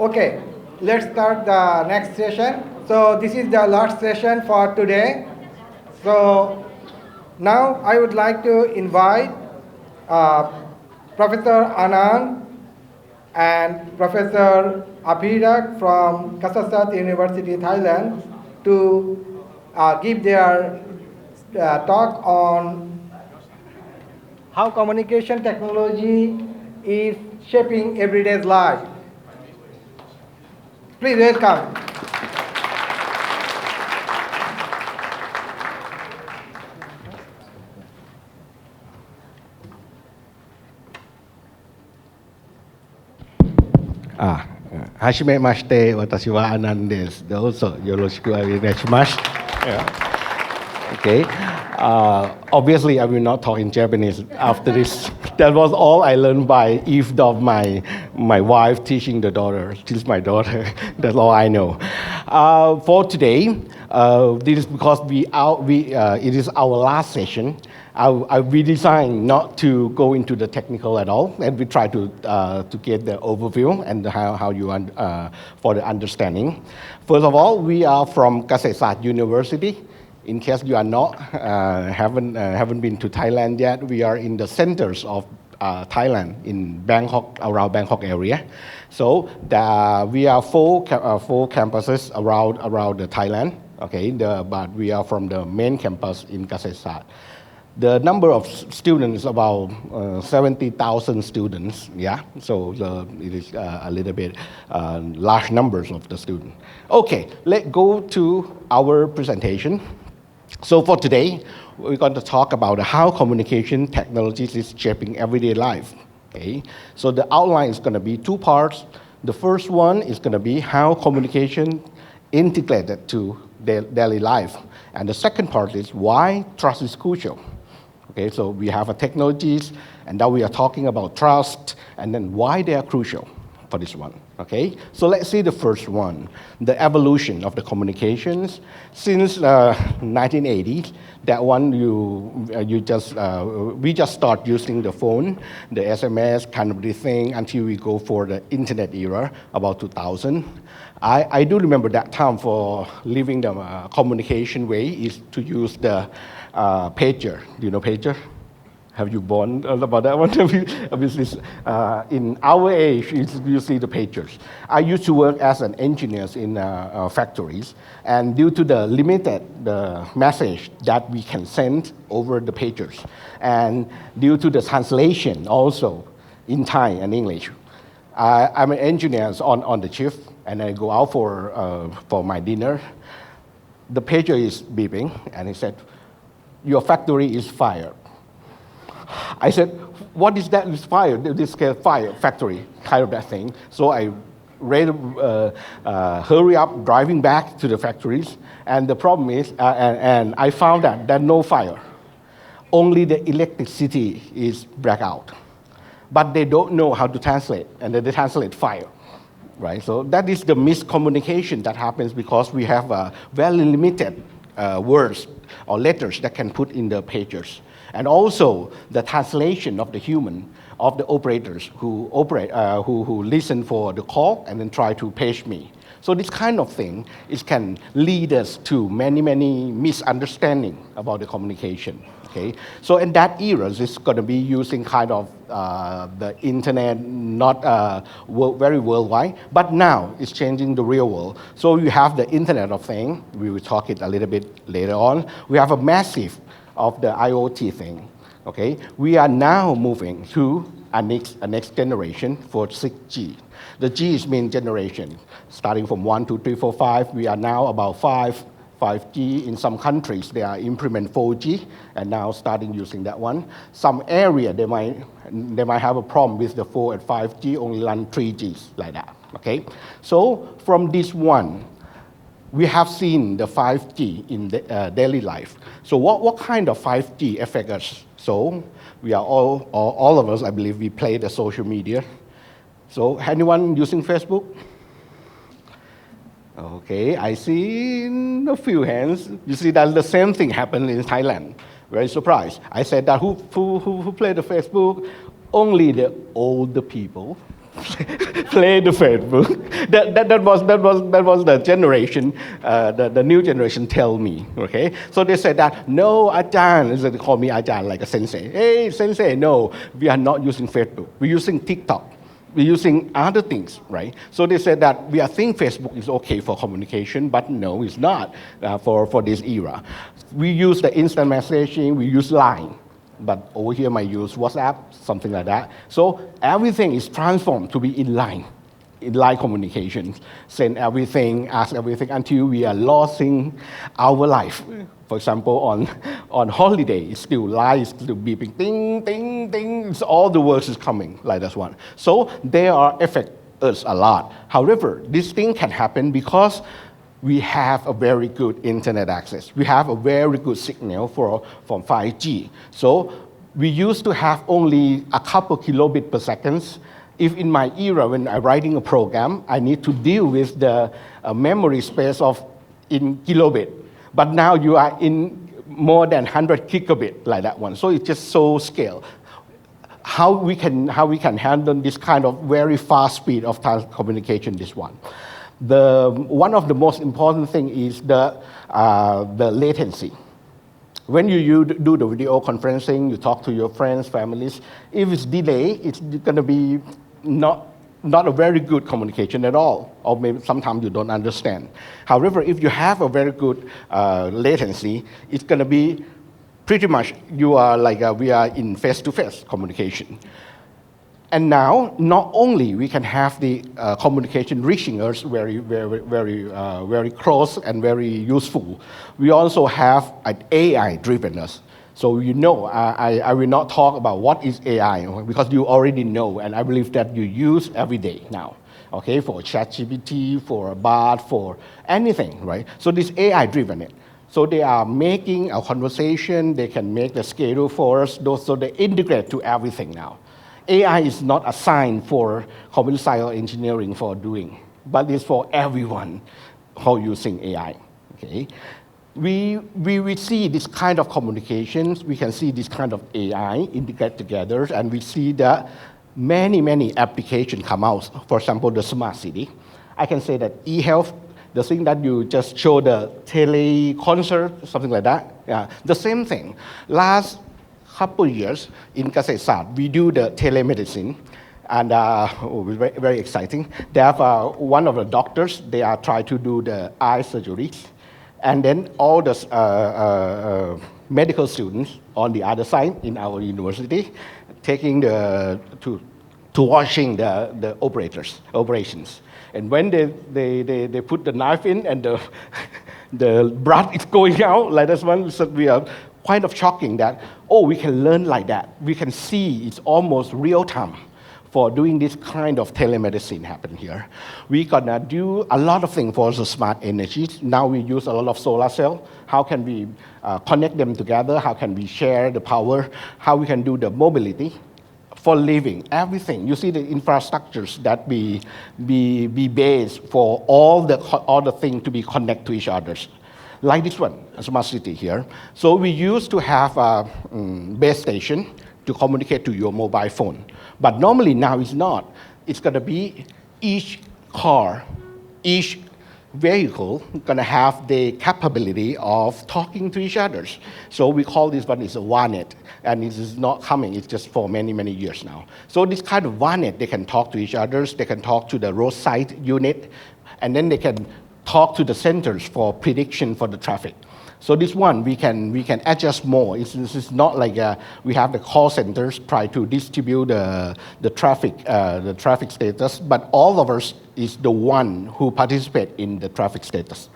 Okay, let's start the next session. So this is the last session for today. So now I would like to invite Professor Anan and Professor Aphirak from Kasetsart University, Thailand, to give their talk on how communication technology is shaping everyday life. Please welcome. Hashime mashite, watashi wa Anan desu. Dozo yoroshiku onegaishimasu. Okay. Obviously, I will not talk in Japanese after this. That was all I learned by eavesdrop my wife teaching my daughter. That's all I know. For today, this is because it is our last session. We designed not to go into the technical at all, and we try to get the overview and how you for the understanding. First of all, we are from Kasetsart University. In case you are not haven't been to Thailand yet, we are in the centers of Thailand in Bangkok, around Bangkok area. So we are four campuses around the Thailand. Okay, but we are from the main campus in Kasetsart. The number of students is about 70,000 students. Yeah, so it is a little bit large numbers of the students. Okay, let's go to our presentation. So for today, we're going to talk about how communication technologies is shaping everyday life. Okay, so the outline is going to be two parts. The first one is going to be how communication integrated to daily life, and the second part is why trust is crucial. Okay, so we have technologies, and now we are talking about trust, and then why they are crucial for this one. Okay, so let's see the first one, the evolution of the communications since 1980s. That one we just start using the phone, the SMS kind of the thing until we go for the internet era about 2000. I do remember that time for living the communication way is to use the pager. Do you know pager? Have you born about that one? Obviously, in our age, you see the pagers. I used to work as an engineer in factories, and due to the limited message that we can send over the pagers, and due to the translation also in Thai and English, I'm an engineer on the shift, and I go out for my dinner. The pager is beeping, and he said, "Your factory is fired." I said, "What is that? Is fire? This fire factory kind of that thing." So I hurry up, driving back to the factories, and the problem is, and I found that there's no fire. Only the electricity is blackout, but they don't know how to translate, and they translate fire, right? So that is the miscommunication that happens because we have very limited words or letters that can put in the pagers. And also the translation of the human, of the operators who listen for the call and then try to page me. So this kind of thing can lead us to many misunderstanding about the communication. Okay, so in that era, it's going to be using kind of the internet, not very worldwide, but now it's changing the real world. So you have the Internet of Things. We will talk it a little bit later on. We have a massive of the IoT thing. Okay, we are now moving to a next generation for 6G. The G is mean generation, starting from 1, 2, 3, 4, 5. We are now about 5G. In some countries, they are implement 4G, and now starting using that one. Some area they might have a problem with the 4 and 5G, only run 3Gs like that. Okay, so from this one, we have seen the 5G in the daily life. So what kind of 5G affect us? So we are all of us, I believe, we play the social media. So anyone using Facebook? Okay, I see a few hands. You see that the same thing happened in Thailand. Very surprised. I said that who play the Facebook? Only the older people play the Facebook. That was the generation, the new generation tell me. Okay, so they said that no, Ajan, they call me Ajan like a sensei. Hey, sensei, no, we are not using Facebook. We're using TikTok. We're using other things, right? So they said that we think Facebook is okay for communication, but no, it's not for this era. We use the instant messaging, we use Line, but over here might use WhatsApp, something like that. So everything is transformed to be in line communication. Send everything, ask everything until we are losing our life. For example, on holiday, it's still line, it's still beeping, ding, ding, ding. It's all the words is coming like this one. So they are affect us a lot. However, this thing can happen because we have a very good internet access. We have a very good signal from 5G. So we used to have only a couple kilobits per second. If in my era, when I'm writing a program, I need to deal with the memory space of in kilobit. But now you are in more than 100 gigabit like that one. So it's just so scale. How we can handle this kind of very fast speed of communication, this one. One of the most important thing is the latency. When you do the video conferencing, you talk to your friends, families, if it's delayed, it's gonna be not a very good communication at all, or maybe sometimes you don't understand. However, if you have a very good latency, it's gonna be pretty much we are in face-to-face communication. And now, not only we can have the communication reaching us very close and very useful, we also have an AI drivenness. So I will not talk about what is AI because you already know, and I believe that you use every day now. Okay, for ChatGPT, for Bard, for anything, right? So this AI driven it. So they are making a conversation. They can make the schedule for us. So they integrate to everything now. AI is not assigned for computer science or engineering for doing, but it's for everyone who using AI. Okay, we see this kind of communications. We can see this kind of AI integrate together, and we see that many applications come out. For example, the smart city. I can say that e-health, the thing that you just show the tele-concert, something like that. Yeah, the same thing. Last couple years in Kasetsart, we do the telemedicine, and very, very exciting. They have one of the doctors, they are trying to do the eye surgeries, and then all the medical students on the other side in our university taking to watching the operations. And when they put the knife in and the blood is going out like this one, so we are kind of shocking that, we can learn like that. We can see it's almost real time for doing this kind of telemedicine happen here. We're gonna do a lot of things for the smart energy. Now we use a lot of solar cell. How can we connect them together? How can we share the power? How we can do the mobility for living, everything. You see the infrastructures that be based for all the things to be connected to each other. Like this one, a smart city here. So we used to have a base station to communicate to your mobile phone. But normally now it's not. It's gonna be each car, each vehicle gonna have the capability of talking to each other. So we call this one is a WANET, and it is not coming, it's just for many years now. So this kind of WANET, they can talk to each other, they can talk to the roadside unit, and then they can talk to the centers for prediction for the traffic. So this one, we can adjust more. This is not like we have the call centers try to distribute the traffic status, but all of us is the one who participate in the traffic status.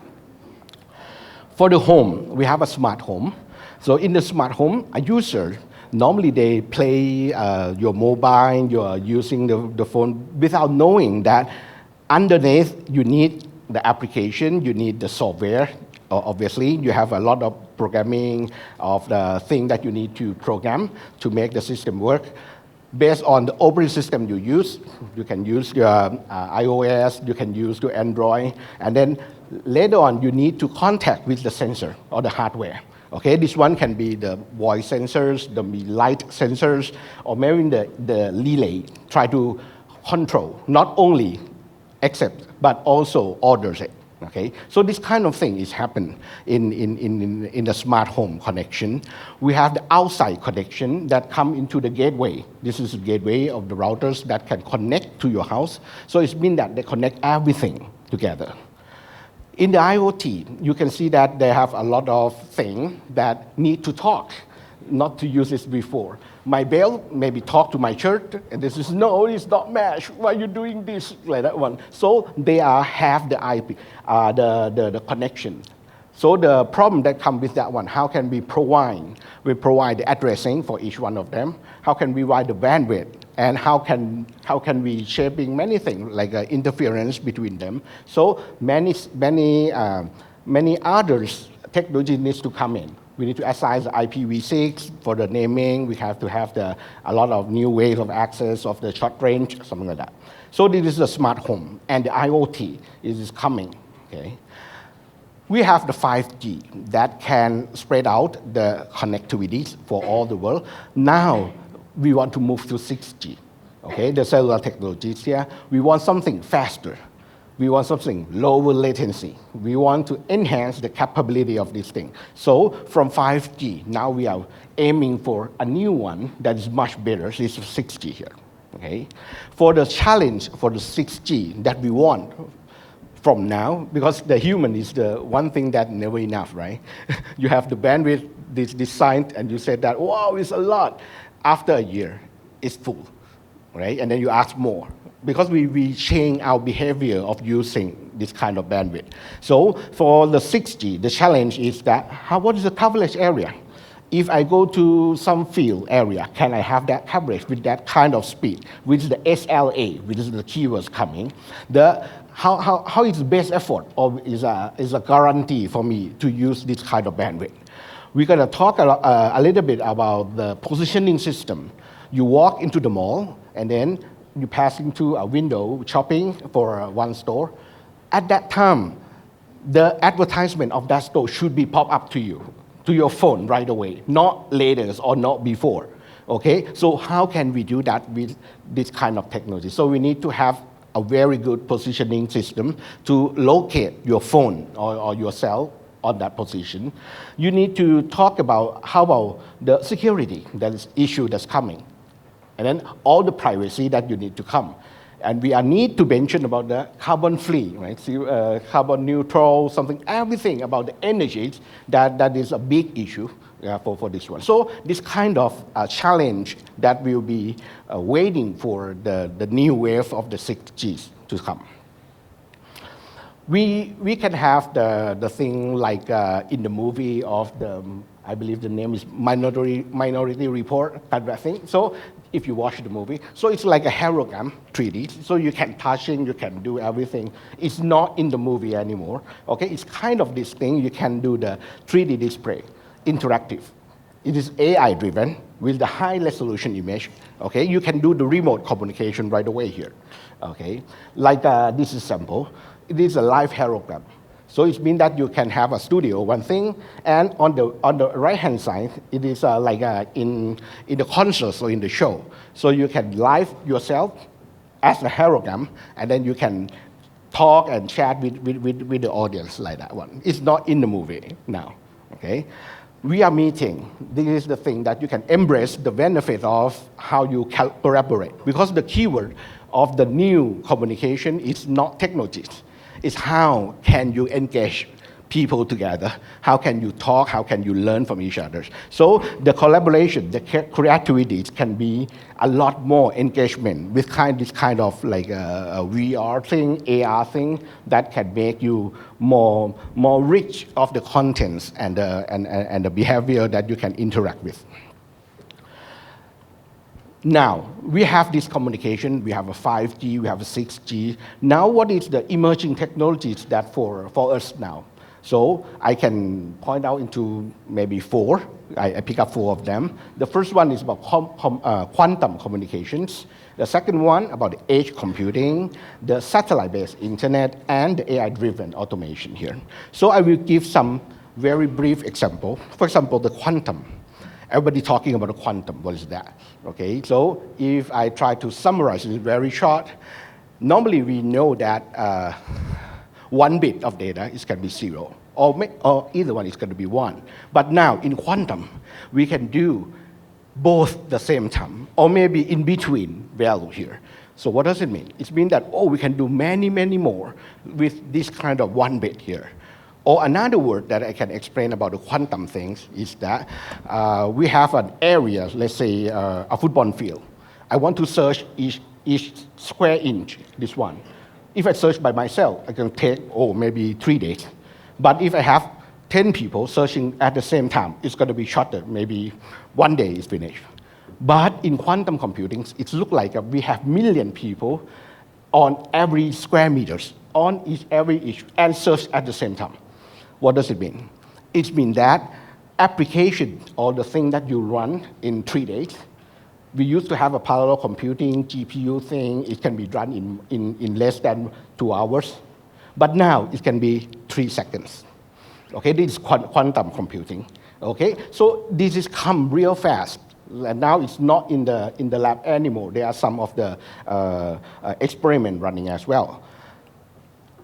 For the home, we have a smart home. So in the smart home, a user, normally they play your mobile, you're using the phone without knowing that underneath you need the application, you need the software. Obviously, you have a lot of programming of the thing that you need to program to make the system work. Based on the operating system you use, you can use your iOS, you can use your Android, and then later on you need to contact with the sensor or the hardware. Okay, this one can be the voice sensors, the light sensors, or maybe the relay. Try to control, not only accepts, but also orders it. Okay, so this kind of thing is happen in the smart home connection. We have the outside connection that come into the gateway. This is the gateway of the routers that can connect to your house. So it means that they connect everything together. In the IoT, you can see that they have a lot of things that need to talk, not to use this before. My bell maybe talk to my church, and this is, no, it's not match. Why are you doing this? Like that one. So they have the IP, the connection. So the problem that comes with that one, how can we provide? We provide the addressing for each one of them. How can we provide the bandwidth? And how can we shaping many things like interference between them? So many others technology needs to come in. We need to assign the IPv6 for the naming. We have to have a lot of new ways of access of the short range, something like that. So this is the smart home, and the IoT is coming. Okay. We have the 5G that can spread out the connectivities for all the world. Now we want to move to 6G. Okay, the cellular technologies here. We want something faster. We want something lower latency. We want to enhance the capability of this thing. So from 5G, now we are aiming for a new one that is much better. This is 6G here. Okay? For the challenge for the 6G that we want from now, because the human is the one thing that never enough, right? You have the bandwidth designed, and you said that, wow, it's a lot. After a year, it's full, right? And then you ask more. Because we change our behavior of using this kind of bandwidth. So for the 6G, the challenge is that, what is the coverage area? If I go to some field area, can I have that coverage with that kind of speed, which is the SLA, which is the keywords coming? How is the best effort, or is a guarantee for me to use this kind of bandwidth? We're going to talk a little bit about the positioning system. You walk into the mall, and then you pass into a window shopping for one store. At that time, the advertisement of that store should be pop up to you, to your phone right away, not later or not before. Okay, so how can we do that with this kind of technology? So we need to have a very good positioning system to locate your phone or your cell on that position. You need to talk about how about the security that is issue that's coming. And then all the privacy that you need to come. And we need to mention about the carbon free, right? So, carbon neutral, something, everything about the energies that is a big issue for this one. So this kind of challenge that will be waiting for the new wave of the 6Gs to come. We can have the thing like in the movie of I believe the name is Minority Report, kind of thing. So if you watch the movie, so it's like a hologram, 3D. So you can touching, you can do everything. It's not in the movie anymore. Okay, it's kind of this thing. You can do the 3D display, interactive. It is AI driven with the high resolution image. Okay, you can do the remote communication right away here. Okay, like this is sample. It is a live hologram. So it means that you can have a studio, one thing, and on the right-hand side, it is like in the concert or in the show. So you can live yourself as a hologram, and then you can talk and chat with the audience like that one. It's not in the movie now, okay? We are meeting. This is the thing that you can embrace the benefit of how you collaborate. Because the keyword of the new communication is not technologies. Is how can you engage people together? How can you talk? How can you learn from each other? So the collaboration, the creativity can be a lot more engagement with this kind of like a VR thing, AR thing that can make you more rich of the contents and the behavior that you can interact with. Now, we have this communication, we have a 5G, we have a 6G. Now, what is the emerging technologies that for us now? So I can point out into maybe four. I pick up four of them. The first one is about quantum communications. The second one about the edge computing, the satellite-based internet, and the AI-driven automation here. So I will give some very brief example. For example, the quantum. Everybody talking about the quantum. What is that? Okay, so if I try to summarize it very short, normally we know that one bit of data is going to be 0, or either one is going to be 1. But now in quantum, we can do both the same time, or maybe in between value here. So what does it mean? It means that, we can do many, many more with this kind of 1 bit here. Or another word that I can explain about the quantum things is that we have an area, let's say a football field. I want to search each square inch, this one. If I search by myself, I can take, maybe 3 days. But if I have 10 people searching at the same time, it's going to be shorter, maybe 1 day is finished. But in quantum computing, it looks like we have million people on every square meters, on every issue, and search at the same time. What does it mean? It means that application, or the thing that you run in 3 days, we used to have a parallel computing GPU thing. It can be run in less than 2 hours. But now it can be 3 seconds. Okay, this is quantum computing. Okay, so this is come real fast. And now it's not in the lab anymore. There are some of the experiment running as well.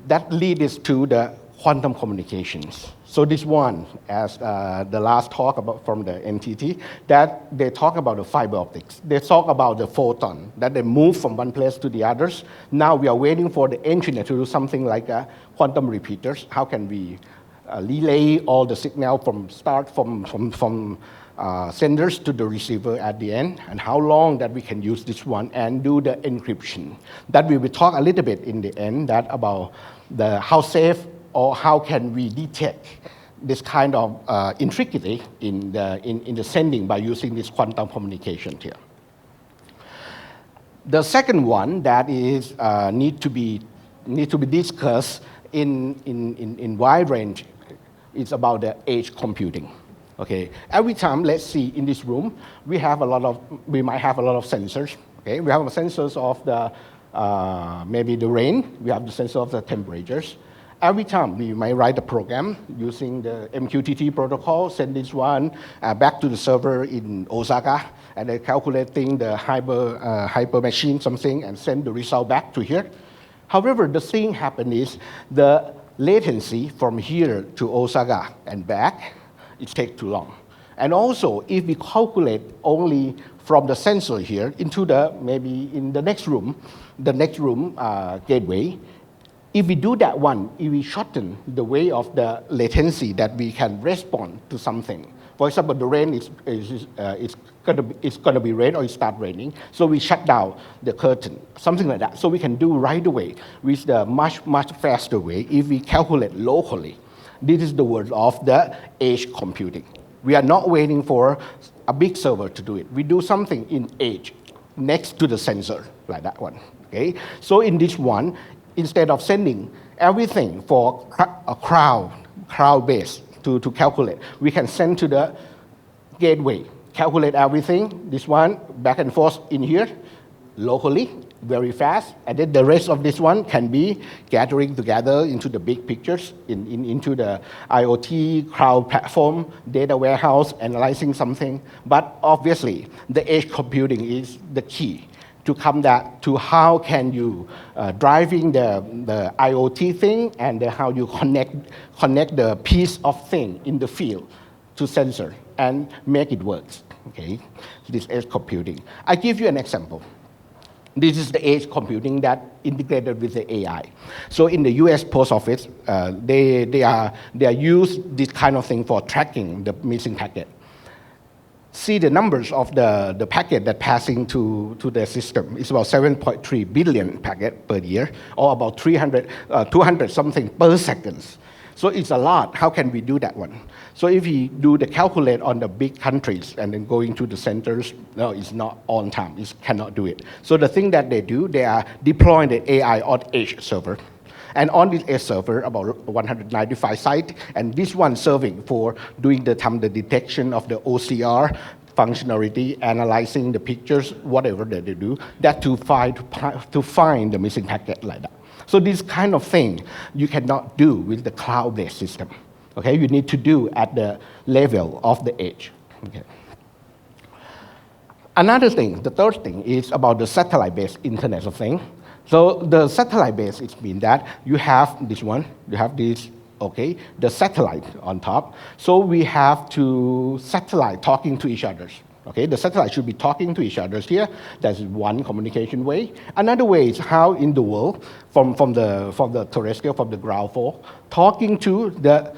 That leads us to the quantum communications. So this one, as the last talk about from the NTT, that they talk about the fiber optics. They talk about the photon, that they move from one place to the others. Now we are waiting for the engineer to do something like quantum repeaters. How can we relay all the signal from senders to the receiver at the end, and how long that we can use this one and do the encryption. That we will talk a little bit in the end, that about how safe or how can we detect this kind of intricity in the sending by using this quantum communication here. The second one that is need to be discussed in wide range is about the edge computing. Okay, every time, let's see, in this room, we might have a lot of sensors. Okay, we have sensors of the maybe the rain. We have the sensor of the temperatures. Every time we might write a program using the MQTT protocol, send this one back to the server in Osaka, and then calculating the hyper machine something, and send the result back to here. However, the thing happened is the latency from here to Osaka and back, it takes too long. And also, if we calculate only from the sensor here into maybe in the next room gateway, if we do that one, if we shorten the way of the latency that we can respond to something. For example, the rain it's going to be rain, or it start raining, so we shut down the curtain, something like that. So we can do right away with the much faster way if we calculate locally. This is the word of the edge computing. We are not waiting for a big server to do it. We do something in edge next to the sensor, like that one. Okay. So in this one, instead of sending everything for a crowd base to calculate, we can send to the gateway, calculate everything, this one, back and forth in here, locally, very fast, and then the rest of this one can be gathering together into the big pictures, into the IoT, cloud platform, data warehouse, analyzing something. But obviously, the edge computing is the key to come to how can you driving the IoT thing, and how you connect the piece of thing in the field to sensor and make it work. Okay, this edge computing. I give you an example. This is the edge computing that integrated with the AI. So in the U.S. Post Office, they are use this kind of thing for tracking the missing packet. See the numbers of the packet that passing to the system. It's about 7.3 billion packet per year, or about 200 something per second. So it's a lot. How can we do that one? So if we do the calculate on the big countries and then going to the centers, no, it's not on time. It cannot do it. So the thing that they do, they are deploying the AI on edge server. And on this edge server, about 195 sites, and this one serving for doing the detection of the OCR functionality, analyzing the pictures, whatever that they do, that to find the missing packet like that. So this kind of thing you cannot do with the cloud-based system. Okay, you need to do at the level of the edge. Okay. Another thing, the third thing, is about the satellite-based Internet of Things. So the satellite-based, it means that you have this one, you have this, okay, the satellite on top. So we have two satellites talking to each other. Okay, the satellite should be talking to each other here. That's one communication way. Another way is how in the world, from the terrestrial, from the ground floor, talking to the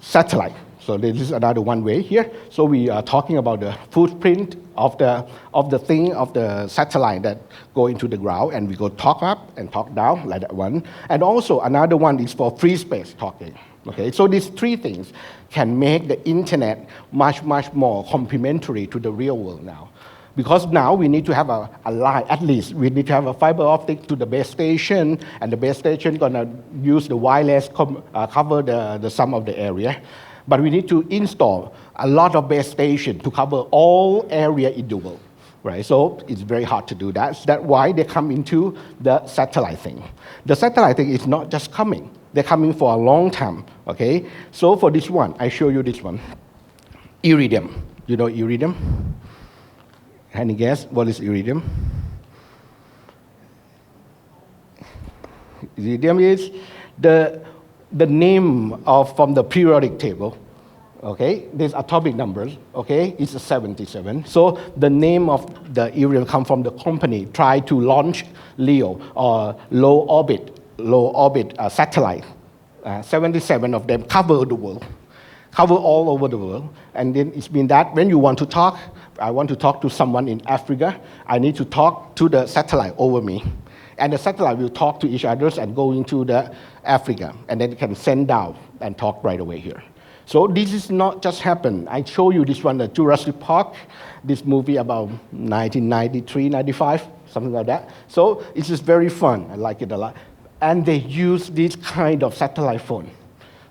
satellite. So this is another one way here. So we are talking about the footprint of the thing of the satellite that go into the ground, and we go talk up and talk down like that one. And also another one is for free space talking. Okay, so these three things can make the internet much more complementary to the real world now. Because now we need to have a line, at least we need to have a fiber optic to the base station, and the base station gonna use the wireless cover the some of the area. But we need to install a lot of base stations to cover all area in the world, right? So it's very hard to do that. That's why they come into the satellite thing. The satellite thing is not just coming. They're coming for a long time, okay? So for this one, I show you this one. Iridium. You know iridium? Any guess what is iridium? Iridium is the name from the periodic table, okay? These atomic numbers, okay? It's a 77. So the name of the iridium comes from the company try to launch LEO, or low orbit satellite. 77 of them cover the world, cover all over the world. And then it's been that when you want to talk, I want to talk to someone in Africa, I need to talk to the satellite over me. And the satellite will talk to each other and go into the Africa, and then it can send down and talk right away here. So this is not just happen. I show you this one, the Jurassic Park, this movie about 1993, 95, something like that. So it's just very fun. I like it a lot. And they use this kind of satellite phone.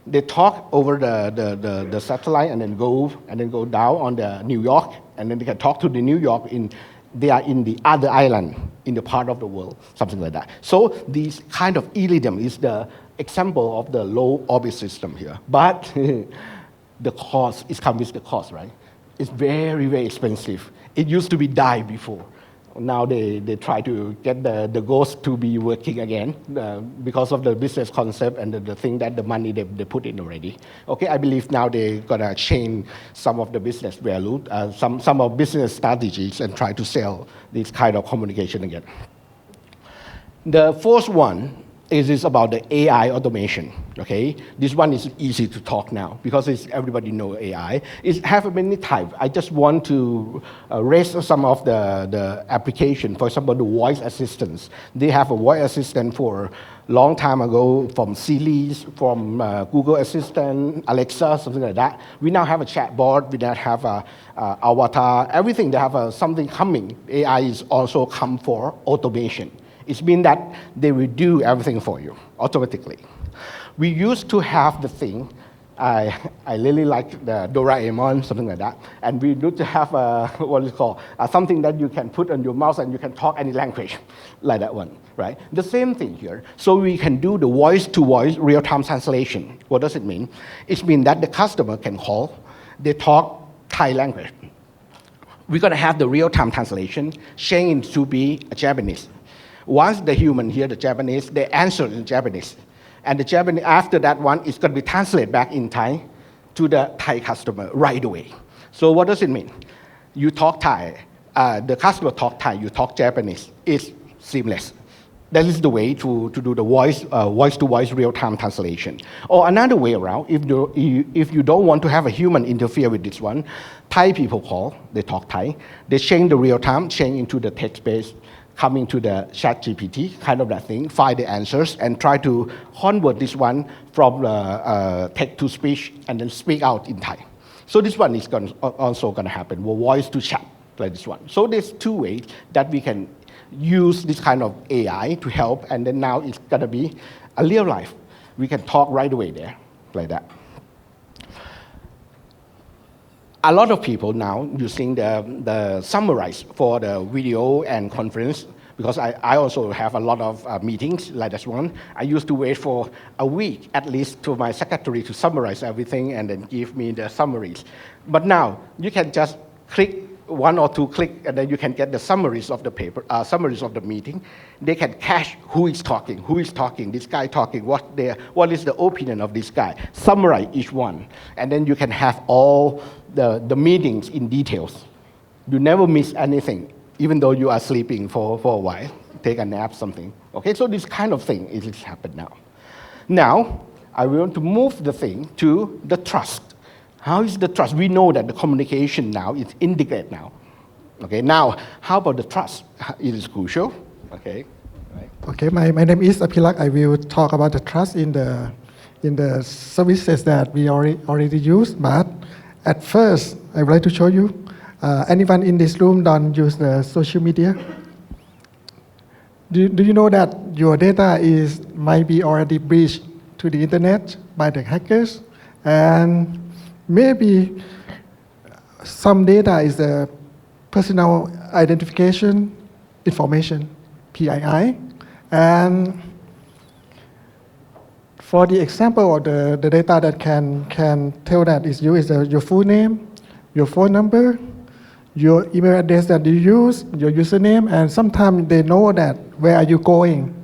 They talk over the satellite and then go down on the New York, and then they can talk to the New York they are in the other island in the part of the world, something like that. So this kind of iridium is the example of the low orbit system here. But the cost, it comes with the cost, right? It's very expensive. It used to be die before. Now they try to get the ghost to be working again because of the business concept and the thing that the money they put in already. Okay, I believe now they're gonna change some of the business value, some of business strategies, and try to sell this kind of communication again. The fourth one is about the AI automation. Okay, this one is easy to talk now because everybody know AI. It have many types. I just want to raise some of the application. For example, the voice assistants. They have a voice assistant for long time ago from Siri, from Google Assistant, Alexa, something like that. We now have a chatbot. We now have a avatar. Everything they have something coming. AI is also come for automation. It means that they will do everything for you automatically. We used to have the thing, I really like the Doraemon, something like that, and we need to have what is called something that you can put on your mouth and you can talk any language, like that one, right? The same thing here. So we can do the voice-to-voice real-time translation. What does it mean? It means that the customer can call, they talk Thai language. We're gonna have the real-time translation changed to be Japanese. Once the human hear the Japanese, they answer in Japanese. And the Japanese, after that one, it's going to be translated back in Thai to the Thai customer right away. So what does it mean? You talk Thai, the customer talk Thai, you talk Japanese. It's seamless. That is the way to do the voice-to-voice real-time translation. Or another way around, if you don't want to have a human interfere with this one, Thai people call, they talk Thai, they change the real-time, change into the text-based, coming to the chat GPT, kind of that thing, find the answers, and try to convert this one from text to speech, and then speak out in Thai. So this one is also going to happen, voice to chat, like this one. So there's two ways that we can use this kind of AI to help, and then now it's going to be a real life. We can talk right away there, like that. A lot of people now using the summarize for the video and conference, because I also have a lot of meetings like this one. I used to wait for a week at least to my secretary to summarize everything and then give me the summaries. But now you can just click 1 or 2 clicks, and then you can get the summaries of the paper, summaries of the meeting. They can catch who is talking, this guy talking, what is the opinion of this guy, summarize each one. And then you can have all the meetings in details. You never miss anything, even though you are sleeping for a while, take a nap, something. Okay, so this kind of thing is happening now. Now, I want to move the thing to the trust. How is the trust? We know that the communication now is integrated now. Okay, now, how about the trust? It is crucial. Okay. Right. Okay, my name is Aphirak. I will talk about the trust in the services that we already use. But at first, I would like to show you. Anyone in this room don't use the social media? Do you know that your data might be already breached to the internet by the hackers? And maybe some data is the personal identification information, PII. And for the example of the data that can tell that is you is your full name, your phone number, your email address that you use, your username, and sometimes they know that where are you going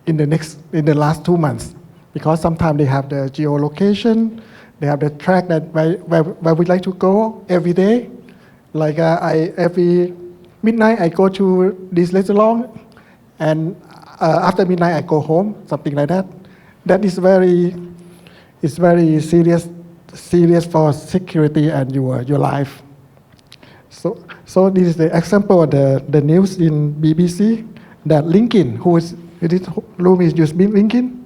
in the last 2 months, because sometimes they have the geolocation, they have the track that where we like to go every day. Like every midnight I go to this restaurant, and after midnight I go home, something like that. That is very serious for security and your life. So this is the example of the news in BBC that LinkedIn, this room is used LinkedIn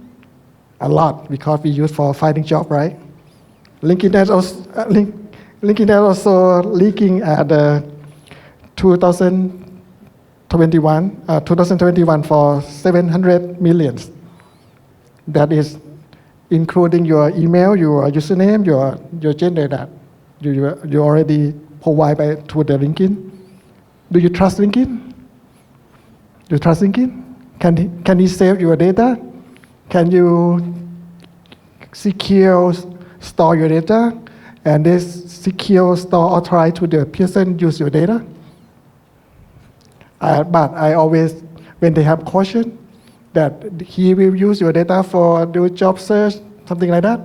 a lot because we use for finding job, right? LinkedIn is also leaking at 2021 for 700 million. That is including your email, your username, your gender that you already provide to the LinkedIn. Do you trust LinkedIn? Do you trust LinkedIn? Can he save your data? Can you secure store your data? And this secure store authorize to the person use your data? But I always, when they have caution that he will use your data for do job search, something like that,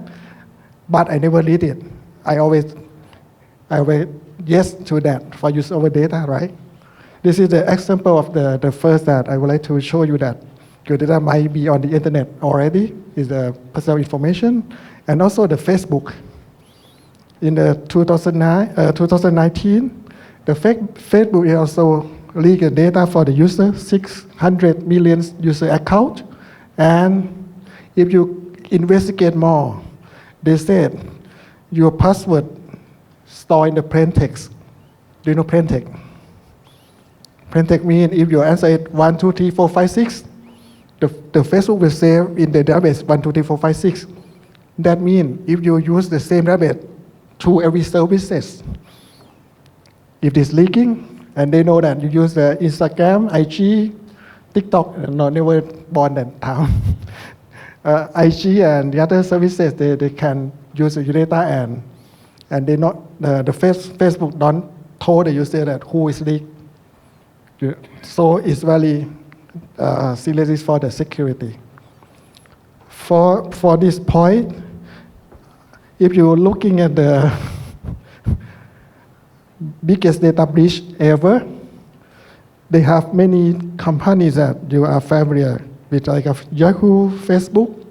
but I never read it. I always yes to that for use of data, right? This is the example of the first that I would like to show you that your data might be on the internet already, is the personal information, and also the Facebook. In the 2019, the Facebook is also leaked data for the user, 600 million user account, and if you investigate more, they said your password stored in the plain text. Do you know plain text? Plain text means if you answer it 1, 2, 3, 4, 5, 6, the Facebook will save in the database 1, 2, 3, 4, 5, 6. That means if you use the same database through every services, if it's leaking, and they know that you use the Instagram, IG, TikTok, no, never born that time. IG and the other services, they can use your data and they not the Facebook don't told the user that who is leaked. So it's very serious for the security. For this point, if you're looking at the biggest data breach ever, they have many companies that you are familiar with, like Yahoo, Facebook,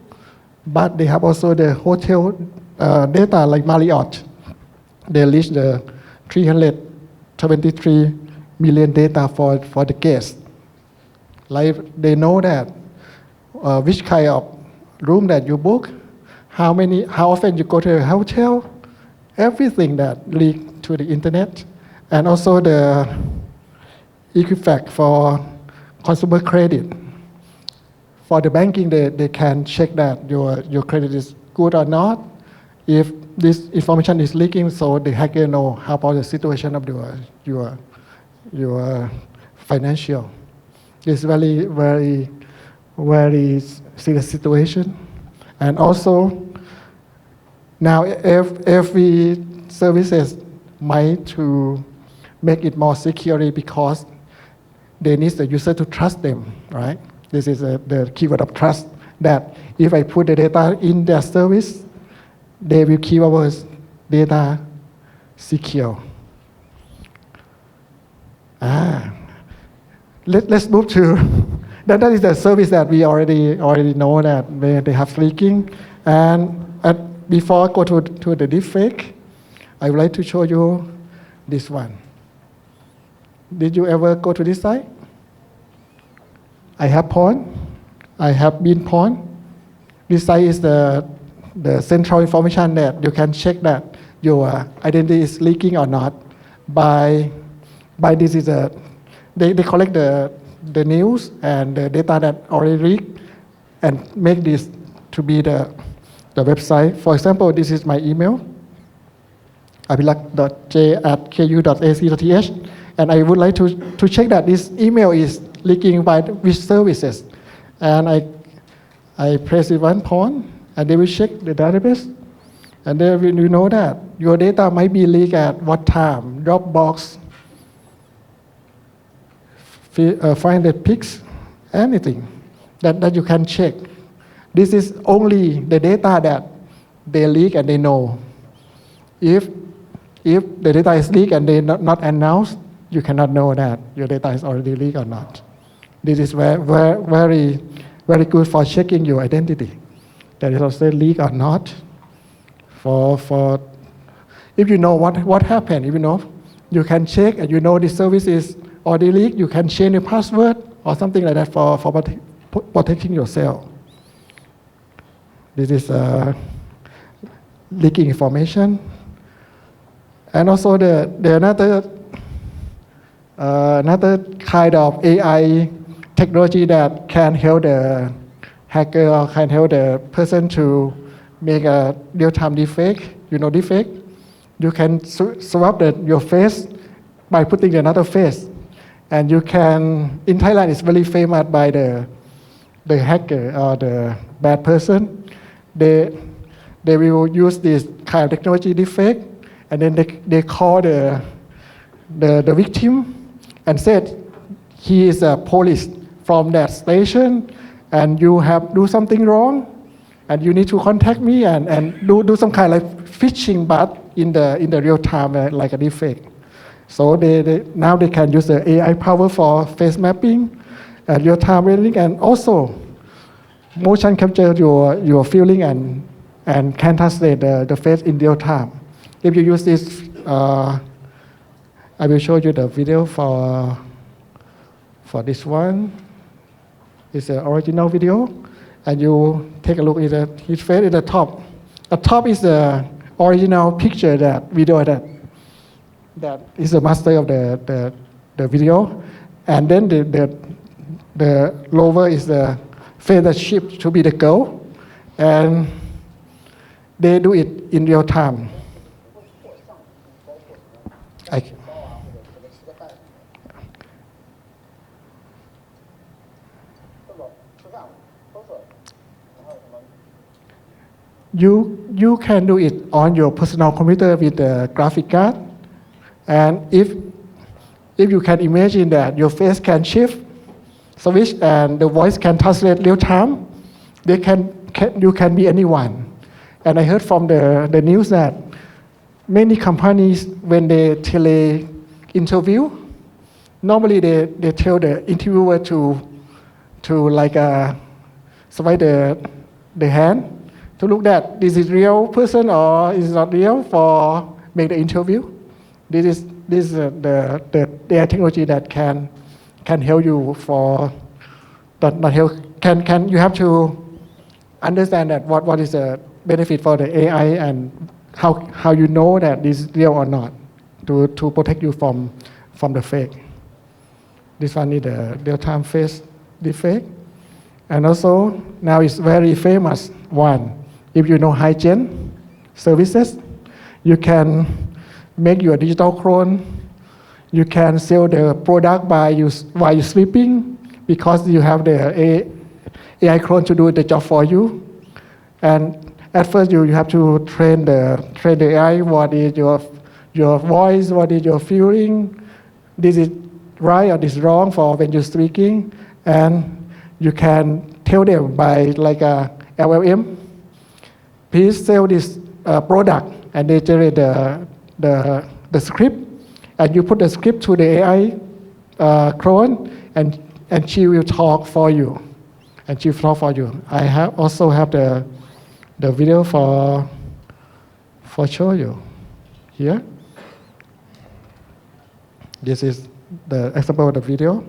but they have also the hotel data like Marriott. They leaked the 373 million data for the guests. Like they know that which kind of room that you book, how often you go to a hotel, everything that leaked to the internet, and also the Equifax for consumer credit. For the banking, they can check that your credit is good or not. If this information is leaking, so the hacker know how about the situation of your financial. It's very, very, very serious situation. And also, now every services might to make it more securely because they need the user to trust them, right? This is the keyword of trust, that if I put the data in their service, they will keep our data secure. Let's move to, that is the service that we already know that where they have leaking. And before I go to the deepfake, I would like to show you this one. Did you ever go to this site? I have porn. I have been porn. This site is the central information that you can check that your identity is leaking or not by this is they collect the news and the data that already leaked and make this to be the website. For example, this is my email, aphirak.j@ku.ac.th, and I would like to check that this email is leaking by which services. And I press it one point, and they will check the database, and they will know that your data might be leaked at what time, Dropbox, find the pics, anything that you can check. This is only the data that they leak and they know. If the data is leaked and they not announced, you cannot know that your data is already leaked or not. This is very good for checking your identity, that is also leaked or not. For if you know what happened, if you know, you can check and you know the service is already leaked, you can change the password or something like that for protecting yourself. This is leaking information. And also the another kind of AI technology that can help the hacker or can help the person to make a real-time deepfake. You know deepfake? You can swap your face by putting another face. And you can, in Thailand, it's very famous by the hacker or the bad person. They will use this kind of technology deepfake, and then they call the victim and said he is a police from that station, and you have do something wrong, and you need to contact me and do some kind of like phishing, but in the real time like a deepfake. So now they can use the AI power for face mapping and real time rendering, and also motion capture your feeling and can translate the face in real time. If you use this, I will show you the video for this one. It's an original video, and you take a look at his face at the top. The top is the original picture, that video that is the master of the video, and then the lower is the face that shipped to be the girl, and they do it in real time. You can do it on your personal computer with the graphic card, and if you can imagine that your face can shift, switch, and the voice can translate real time, you can be anyone. And I heard from the news that many companies, when they tele-interview, normally they tell the interviewer to like swipe the hand to look that this is real person or is not real for make the interview. This is the AI technology that can help you for not help. Can you have to understand that what is the benefit for the AI and how you know that this is real or not to protect you from the fake. This one is the real-time face deepfake, and also now it's very famous one. If you know hygiene services, you can make your digital clone. You can sell the product while you're sleeping because you have the AI clone to do the job for you. And at first you have to train the AI. What is your voice? What is your feeling? this is right or this is wrong for when you're speaking, and you can tell them by like a LLM, please sell this product, and they generate the script, and you put the script to the AI clone, and she will talk for you, and she will talk for you. I also have the video for show you here. This is the example of the video.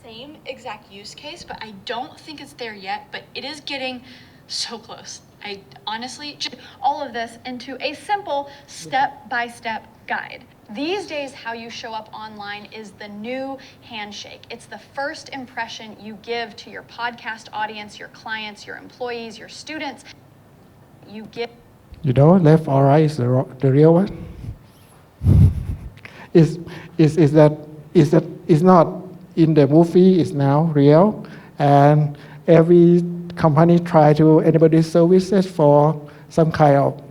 Same exact use case, but I don't think it's there yet, but it is getting so close. I honestly, just all of this into a simple step-by-step guide. These days, how you show up online is the new handshake. It's the first impression you give to your podcast audience, your clients, your employees, your students. You give. You know, left or right is the real one. is not in the movie, is now real, and every company try to enable these services for some kind of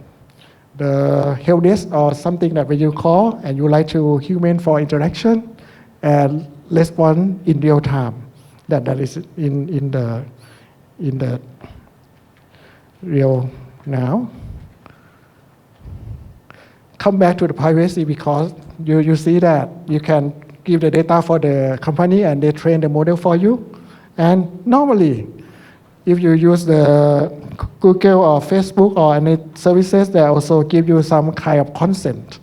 the help desk or something that when you call and you like to human for interaction and respond in real time. That is in the real now. Come back to the privacy, because you see that you can give the data for the company and they train the model for you. And normally, if you use the Google or Facebook or any services, they also give you some kind of consent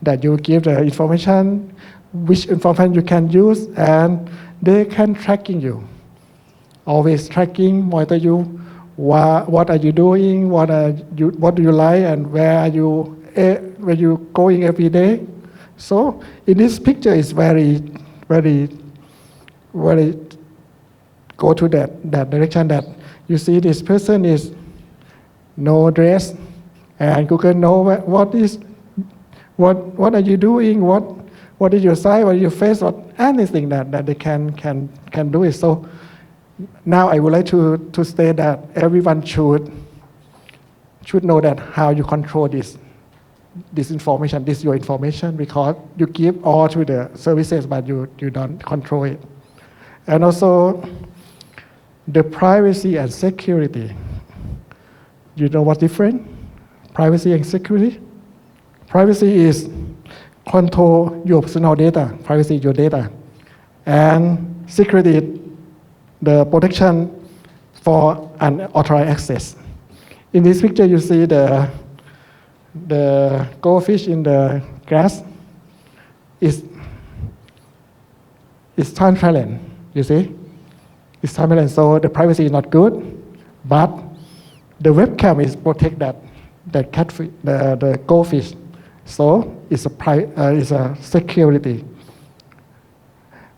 that you give the information, which information you can use, and they can tracking you. Always tracking, monitor you, what are you doing, what do you like, and where are you going every day. So in this picture, it's very go to that direction, that you see this person is no dress, and Google know what are you doing, what is your size, what is your face, or anything that they can do it. So now I would like to state that everyone should know that how you control this information, this your information, because you give all to the services, but you don't control it. And also the privacy and security. You know what's different? Privacy and security? Privacy is control your personal data, privacy your data. And security, the protection for unauthorized access. In this picture, you see the goldfish in the grass is transparent, you see? It's transparent, so the privacy is not good, but the webcam is protect that catfish, the goldfish. So it's a security.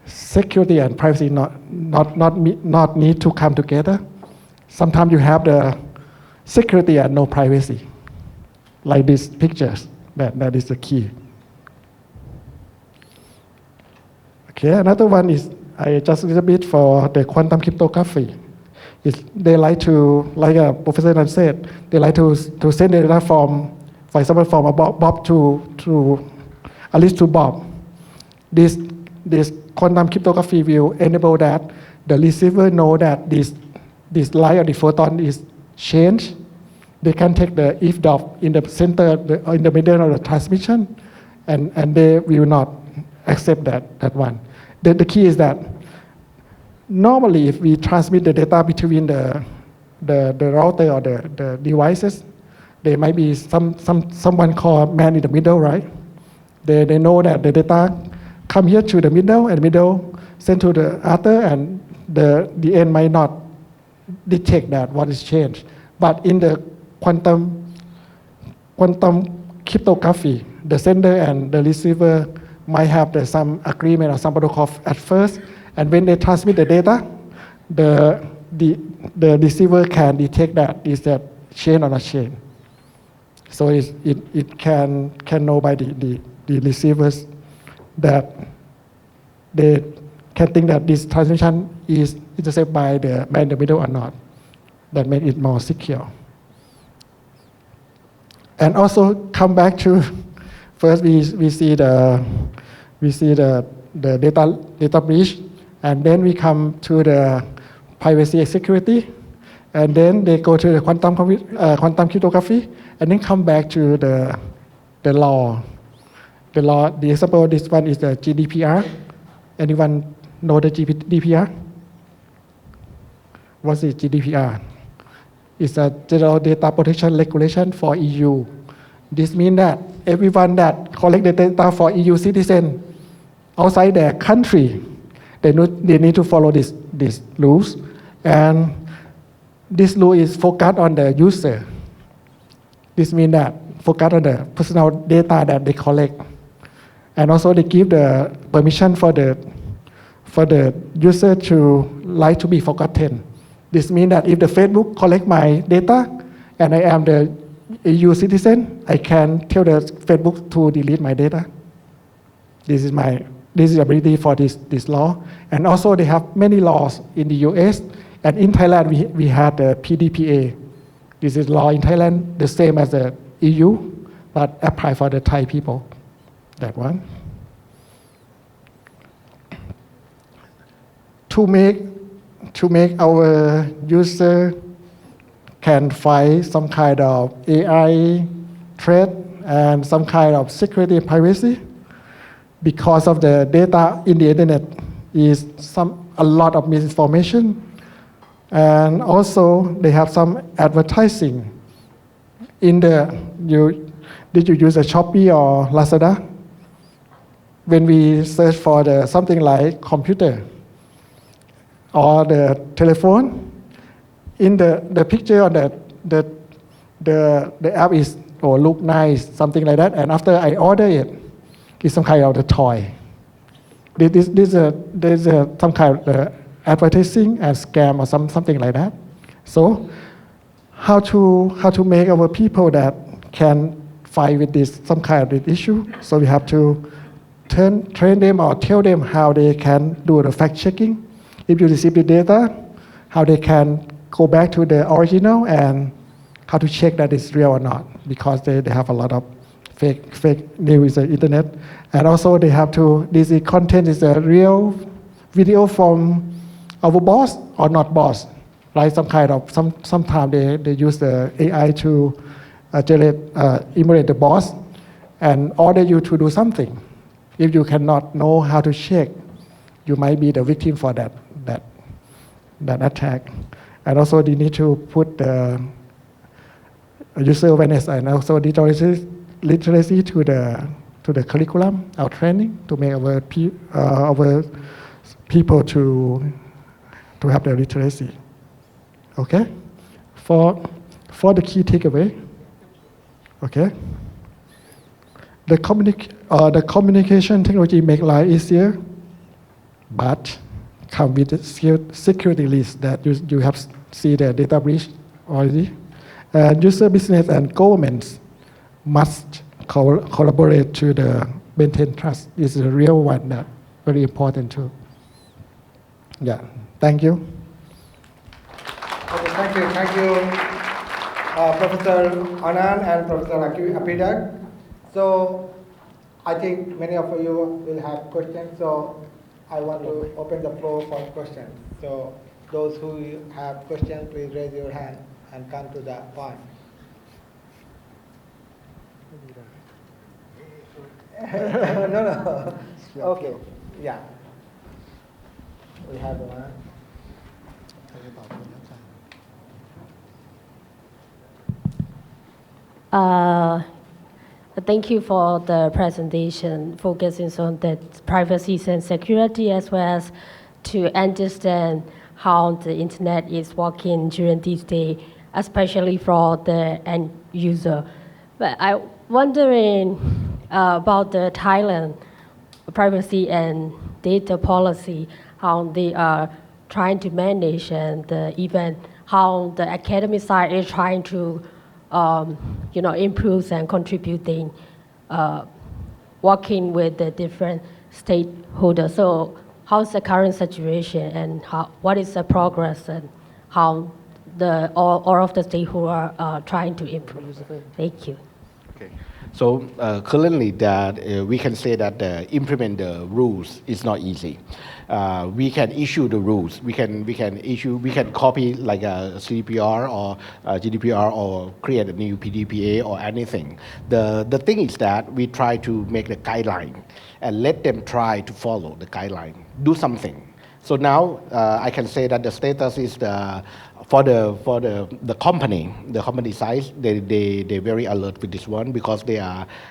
Security and privacy not need to come together. Sometimes you have the security and no privacy, like these pictures. That is the key. Okay, another one is I just a little bit for the quantum cryptography. They like to, like Professor Anan said, they like to send the data from, for example, from a Bob to at least to Bob. This quantum cryptography will enable that the receiver know that this light or the photon is changed. They can take the if dot in the center, in the middle of the transmission, and they will not accept that one. The key is that normally if we transmit the data between the router or the devices, there might be someone called man in the middle, right? They know that the data come here to the middle, and middle send to the other, and the end might not detect that what is changed. But in the quantum cryptography, the sender and the receiver might have some agreement or some protocol at first, and when they transmit the data, the receiver can detect that is that chain or not chain. So it can know by the receivers that they can think that this transmission is intercepted by the man in the middle or not. That makes it more secure. And also come back to, first we see the we see the data breach, and then we come to the privacy and security, and then they go to the quantum cryptography, and then come back to the law. The law, the example of this one is the GDPR. Anyone know the GDPR? What is GDPR? It's a General Data Protection Regulation for EU. This means that everyone that collect the data for EU citizen outside their country, they need to follow these rules. And this rule is focused on the user. This means that focus on the personal data that they collect. And also they give the permission for the user to like to be forgotten. This means that if the Facebook collect my data and I am the EU citizen, I can tell the Facebook to delete my data. This is the ability for this law. And also they have many laws in the US, and in Thailand we had the PDPA. This is law in Thailand, the same as the EU, but apply for the Thai people. That one. To make our user can find some kind of AI threat and some kind of security and privacy, because of the data in the internet is a lot of misinformation, and also they have some advertising in did you use a Shopee or Lazada? When we search for something like computer or the telephone, in the picture on the app is look nice, something like that, and after I order it's some kind of the toy. There's some kind of advertising and scam or something like that. So how to make our people that can fight with this some kind of issue? So we have to train them or tell them how they can do the fact checking. If you receive the data, how they can go back to the original and how to check that it's real or not, because they have a lot of fake news on the internet. And also they have to, this content is a real video from our boss or not boss, right? Sometimes they use the AI to emulate the boss and order you to do something. If you cannot know how to check, you might be the victim for that attack. And also they need to put the user awareness and also literacy to the curriculum, our training, to make our people to have the literacy. Okay? For the key takeaway, okay? The communication technology make life easier, but come with a security risk that you have see the data breach already. User, business, and governments must collaborate to maintain trust. This is a real one that very important too. Yeah, thank you. Okay, thank you, Professor Anan and Professor Aphirak. So I think many of you will have questions. So I want to open the floor for questions. So those who have questions, please raise your hand and come to the point. No. Okay. Yeah. We have one. Thank you for the presentation, focusing on the privacy and security, as well as to understand how the internet is working during these days, especially for the end user. But I'm wondering about the Thailand privacy and data policy, how they are trying to manage, and even how the academic side is trying to improve and contributing, working with the different stakeholders. So how's the current situation, and what is the progress, and how all of the stakeholders are trying to improve? Thank you. Okay. So currently, that we can say that implement the rules is not easy. We can issue the rules. We can copy like a CDPR or GDPR or create a new PDPA or anything. The thing is that we try to make the guideline and let them try to follow the guideline, do something. So now I can say that the status is for the company size, they very alert with this one because they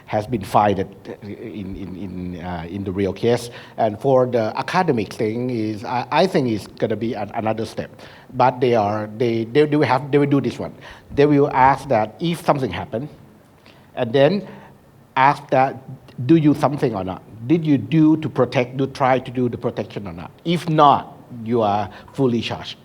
has been fined in the real case. And for the academic thing is I think it's gonna be another step. But they will do this one. They will ask that if something happened, and then ask that do you something or not? Did you try to do the protection or not? If not, you are fully charged.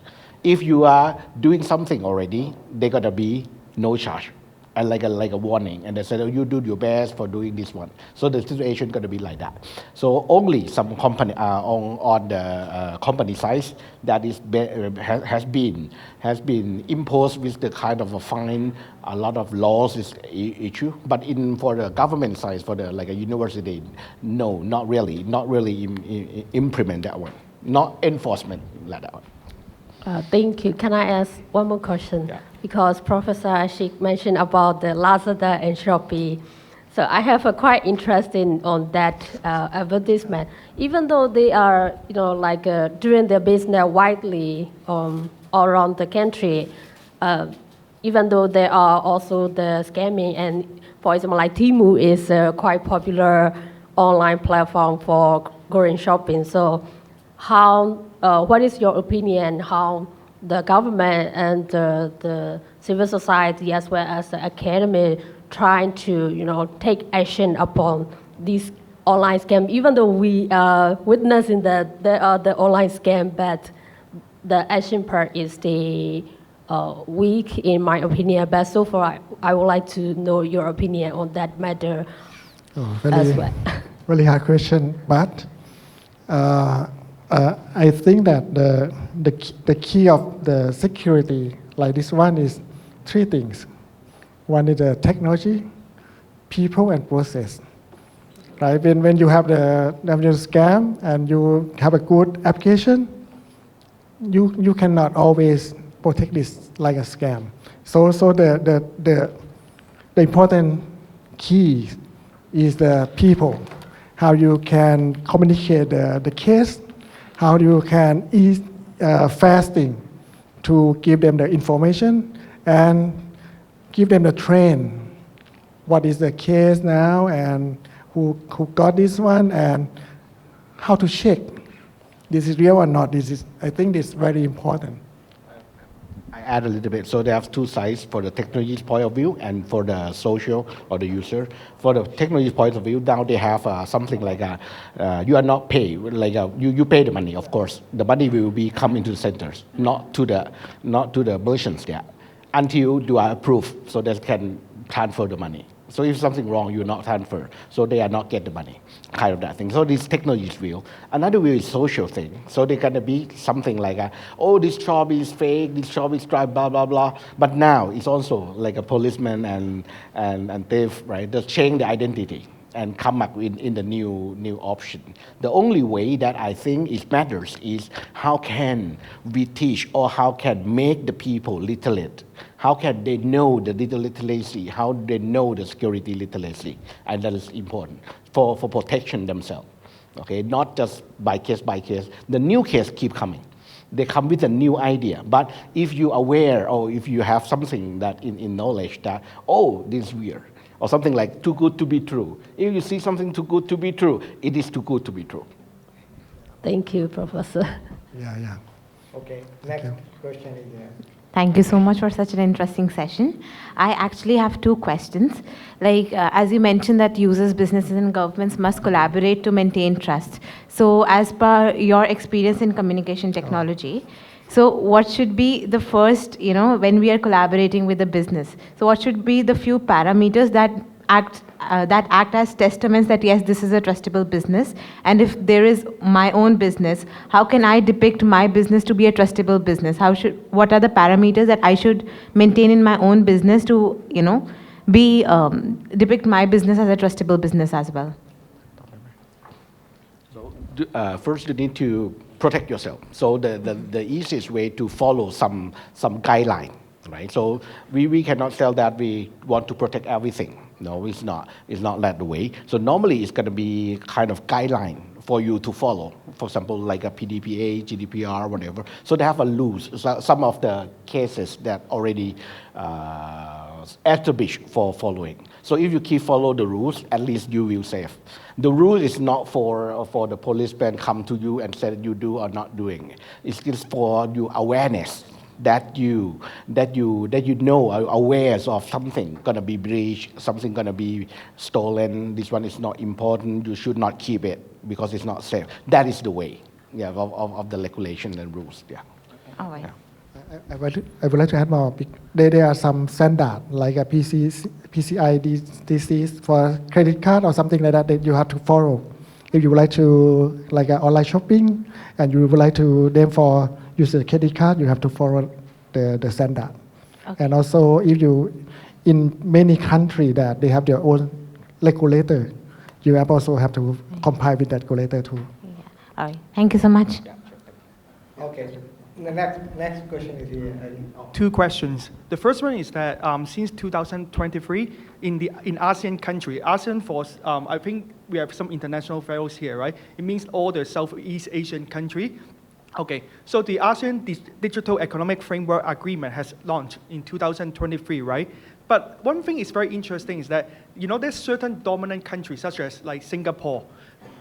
If you are doing something already, they're gonna be no charge, and like a warning, and they said, oh, you do your best for doing this one. So the situation gonna be like that. So only some company on the company size that is has been imposed with the kind of a fine. A lot of laws is issue, but for the government size, for the like a university, no, not really implement that one, not enforcement like that one. Thank you. Can I ask one more question? Yeah. Because Professor Ashik mentioned about the Lazada and Shopee. So I have a quite interesting on that advertisement. Even though they are, doing their business widely all around the country, even though there are also the scamming, and for example, like Temu is a quite popular online platform for going shopping. So what is your opinion how the government and the civil society as well as the academy trying to take action upon these online scam, even though we are witnessing that there are the online scam, but the action part is the weak in my opinion. But so far I would like to know your opinion on that matter as well. Really hard question, but I think that the key of the security like this one is three things. One is the technology, people, and process. Right? When you have the scam and you have a good application, you cannot always protect this like a scam. So the important key is the people, how you can communicate the case, how you can ease fasting to give them the information and give them the train. What is the case now and who got this one and how to check this is real or not. I think this is very important. I add a little bit. So they have two sides for the technology's point of view and for the social or the user. For the technology's point of view, now they have something like you are not paid, like you pay the money, of course. The money will be come into the centers, not to the merchants there, until you are approved, so they can transfer the money. So if something wrong, you not transfer, so they are not get the money, kind of that thing. So this technology is real. Another view is social thing. So they're gonna be something like, oh, this job is fake, this job is blah blah blah. But now it's also like a policeman and thief, right? They change the identity and come up in the new option. The only way that I think it matters is how can we teach or how can make the people literate. How can they know the digital literacy? How do they know the security literacy? And that is important for protection themselves. Okay, not just by case by case. The new case keep coming. They come with a new idea. But if you are aware or if you have something that in knowledge that, oh, this is weird, or something like too good to be true. If you see something too good to be true, it is too good to be true. Thank you, Professor. Yeah. Okay, next question is there. Thank you so much for such an interesting session. I actually have two questions. As you mentioned that users, businesses, and governments must collaborate to maintain trust. So as per your experience in communication technology, so what should be the first, when we are collaborating with the business? So what should be the few parameters that act as testaments that yes, this is a trustable business, and if there is my own business, how can I depict my business to be a trustable business? What are the parameters that I should maintain in my own business to depict my business as a trustable business as well? First, you need to protect yourself. So the easiest way to follow some guideline, right? So we cannot tell that we want to protect everything. No, it's not. It's not that way. So normally it's going to be kind of guideline for you to follow. For example, like a PDPA, GDPR, whatever. So they have a rules. So some of the cases that already established for following. So if you keep follow the rules, at least you will save. The rule is not for the policeman come to you and say you do or not doing. It's just for your awareness that you know, are aware of something gonna be breached, something gonna be stolen. This one is not important. You should not keep it because it's not safe. That is the way, of the regulation and rules. Yeah. All right. Yeah. I would like to add more. There are some standard like a PCI DCs for credit card or something like that you have to follow. If you would like to like online shopping and you would like to them for use a credit card, you have to follow the standard. Okay. And also, if you in many countries that they have their own regulator, you also have to comply with that regulator too. Yeah. All right. Thank you so much. Okay. The next question is here. Two questions. The first one is that since 2023, in ASEAN country, ASEAN Force, I think we have some international fellows here, right? It means all the Southeast Asian country. Okay, so the ASEAN Digital Economic Framework Agreement has launched in 2023, right? But one thing is very interesting is that, there's certain dominant countries such as like Singapore,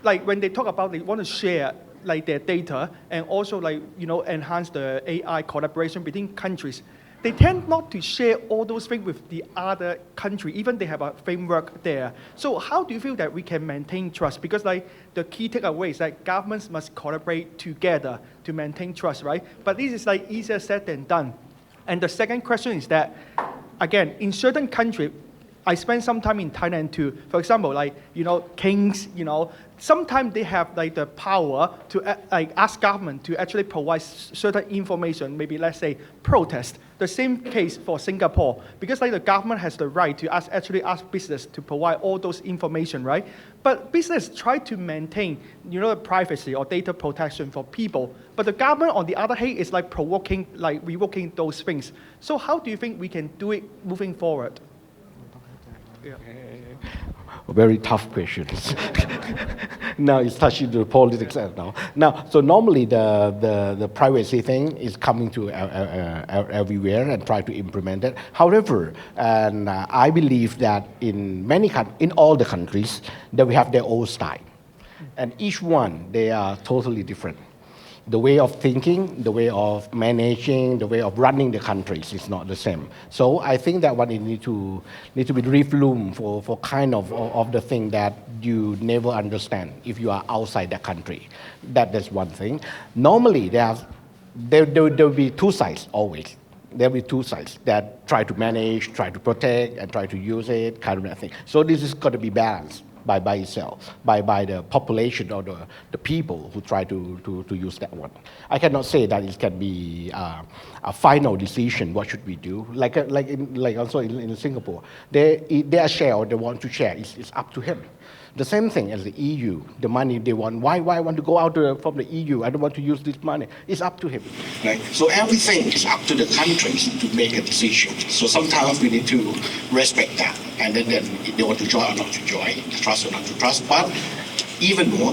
like when they talk about they want to share like their data and also enhance the AI collaboration between countries, they tend not to share all those things with the other country, even they have a framework there. So how do you feel that we can maintain trust? Because the key takeaway is that governments must collaborate together to maintain trust, right? But this is easier said than done. And the second question is that, again, in certain countries, I spent some time in Thailand too. For example, kings, sometimes they have the power to ask government to actually provide certain information, maybe let's say protest. The same case for Singapore, because the government has the right to actually ask business to provide all those information, right? But business try to maintain, privacy or data protection for people. But the government, on the other hand, is revoking those things. So how do you think we can do it moving forward? Yeah. Very tough questions. Now it's touching the politics now. So normally the privacy thing is coming to everywhere and try to implement it. However, and I believe that in all the countries that we have their own style, and each one they are totally different. The way of thinking, the way of managing, the way of running the countries is not the same. So I think that one need to be leave room for kind of the thing that you never understand if you are outside the country. That's one thing. Normally there will be two sides always. There will be two sides that try to manage, try to protect, and try to use it, kind of that thing. So this is got to be balanced by itself, by the population or the people who try to use that one. I cannot say that it can be a final decision. What should we do? Like also in Singapore, they are share or they want to share. It's up to him. The same thing as the EU, the money they want. Why I want to go out from the EU? I don't want to use this money. It's up to him. Right? So everything is up to the countries to make a decision. So sometimes we need to respect that. And then if they want to join or not to join, trust or not to trust. But even more,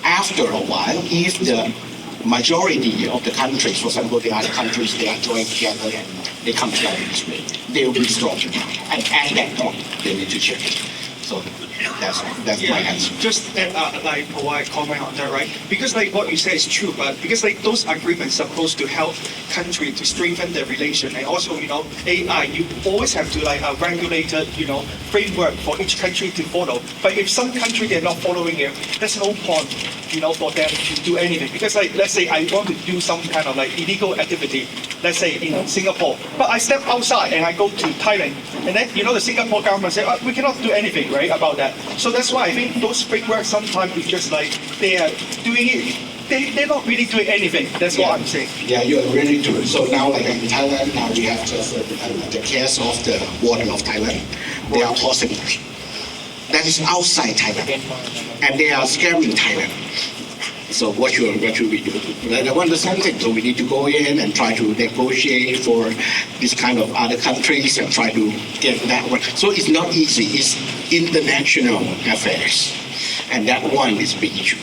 after a while, if the majority of the countries, for example, the other countries, they are joined together and they come together this way, they will be strong. And at that point, they need to check it. So that's my answer. Just provide comment on that, right? Because what you say is true, but because those agreements are supposed to help country to strengthen their relation, and also AI, you always have to a regulated framework for each country to follow. But if some country they're not following it, there's no point for them to do anything. Because let's say I want to do some kind of illegal activity, let's say in Singapore, but I step outside and I go to Thailand, and then the Singapore government say we cannot do anything, right, about that. So that's why I think those frameworks sometimes is just they are doing it. They're not really doing anything. That's what I'm saying. Yeah, you're really true. So now, in Thailand, now we have just the case of the water of Thailand. they are possible. That is outside Thailand, and they are scamming Thailand. So what should we do? I want the same thing. So we need to go in and try to negotiate for this kind of other countries and try to get that one. So it's not easy. It's international affairs. And that one is a big issue.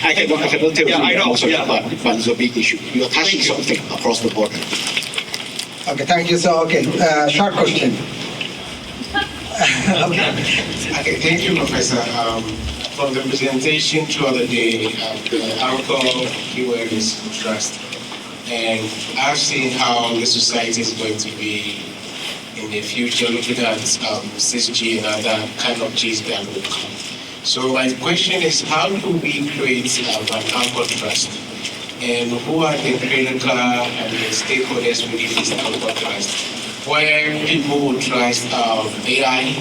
I cannot tell you also, but it's a big issue. You're touching something across the border. Okay, thank you. So, short question. Okay, thank you, Professor. From the presentation throughout the day, the alcohol keyword is trust. And I've seen how the society is going to be in the future, looking at 6G and other kind of Gs that will come. So my question is, how do we create an anchor trust? And who are the critical and the stakeholders within this anchor trust? Where people will trust AI,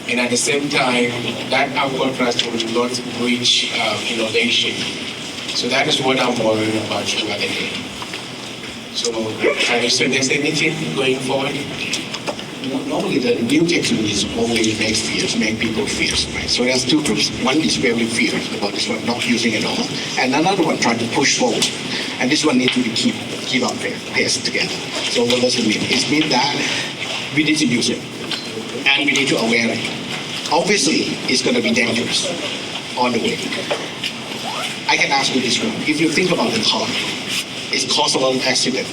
and at the same time, that anchor trust will not breach innovation. So that is what I'm worried about throughout the day. So can you suggest anything going forward? Normally the new technologies always make people fierce, right? So there's two groups. One is very fierce about this one, not using it all, and another one trying to push forward. And this one needs to be keep up pace together. So what does it mean? It means that we need to use it, and we need to aware it. Obviously, it's going to be dangerous on the way. I can ask you this one. If you think about the car, it caused a lot of accident.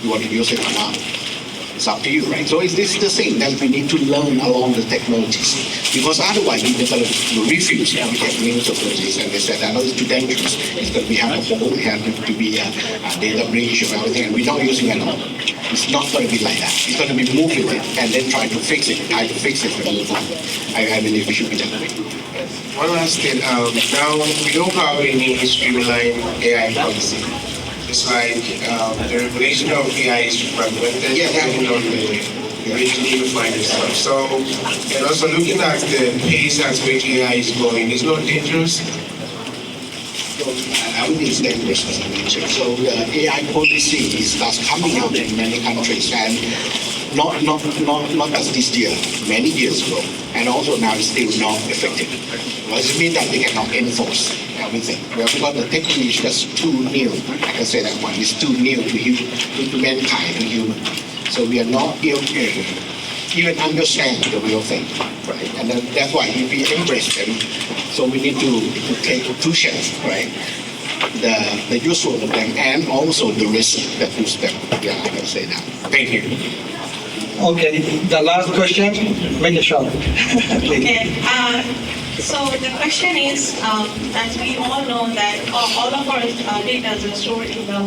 You want to use it or not? It's up to you, right? So it's this the same that we need to learn along the technologies, because otherwise we develop refuse every new technologies, and they said that it's too dangerous. It's going to be have a hole, it has to be a data breach or everything, and we're not using it at all. It's not going to be like that. It's going to be move with it and then try to fix it and move on. I believe we should be that way. One last thing. Now we don't have any streamlined AI policy. It's like the regulation of AI is fragmented, depending on the region you find yourself. So, and also looking at the pace at which AI is going, it's not dangerous. I would it's dangerous as I mentioned. So the AI policy starts coming out in many countries, and not as this year, many years ago, and also now it's still not effective. What does it mean that they cannot enforce everything? Well, because the technology is just too new. I can say that one is too new to mankind, to human. So we are not even understand the real thing, right? And then that's why we embrace them. So we need to take two shares, right? The useful of them and also the risk that use them. Yeah, I can say that. Thank you. Okay, the last question, make it short. Okay. So the question is, as we all know that all of our data is stored in the,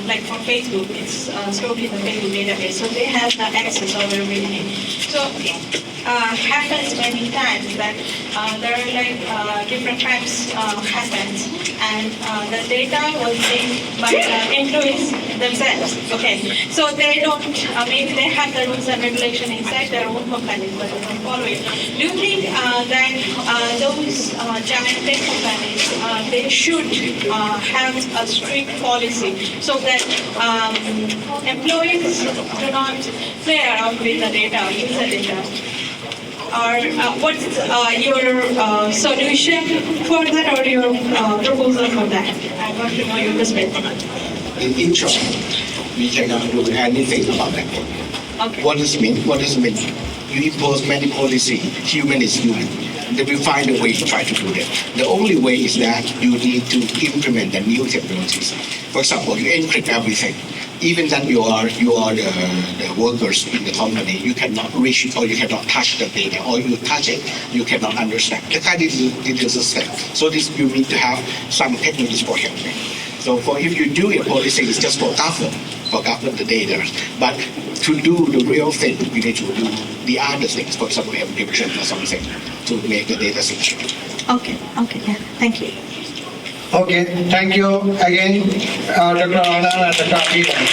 like for Facebook, it's stored in the Facebook database. So they have the access over everything. So happens many times that there are like different crimes happens, and the data was taken by the employees themselves. Okay, so they don't, maybe they have the rules and regulation inside their own companies, but they don't follow it. Do you think that those giant tech companies, they should have a strict policy so that employees do not play around with the data, use the data? Or what's your solution for that, or your proposal for that? I want to know your perspective. In short, we cannot do anything about that. Okay. What does it mean? What does it mean? You impose many policy. Human is human. Then we find a way to try to do that. The only way is that you need to implement the new technologies. For example, you encrypt everything. Even that you are the workers in the company, you cannot reach it, or you cannot touch the data, or you touch it, you cannot understand. The kind of details is step. So this you need to have some technologies for helping. So if you do a policy, it's just for govern the data. But to do the real thing, you need to do the other things. For example, encryption or something to make the data secure. Okay, yeah, thank you. Okay, thank you again, Dr. Anan and Dr. Aphirak.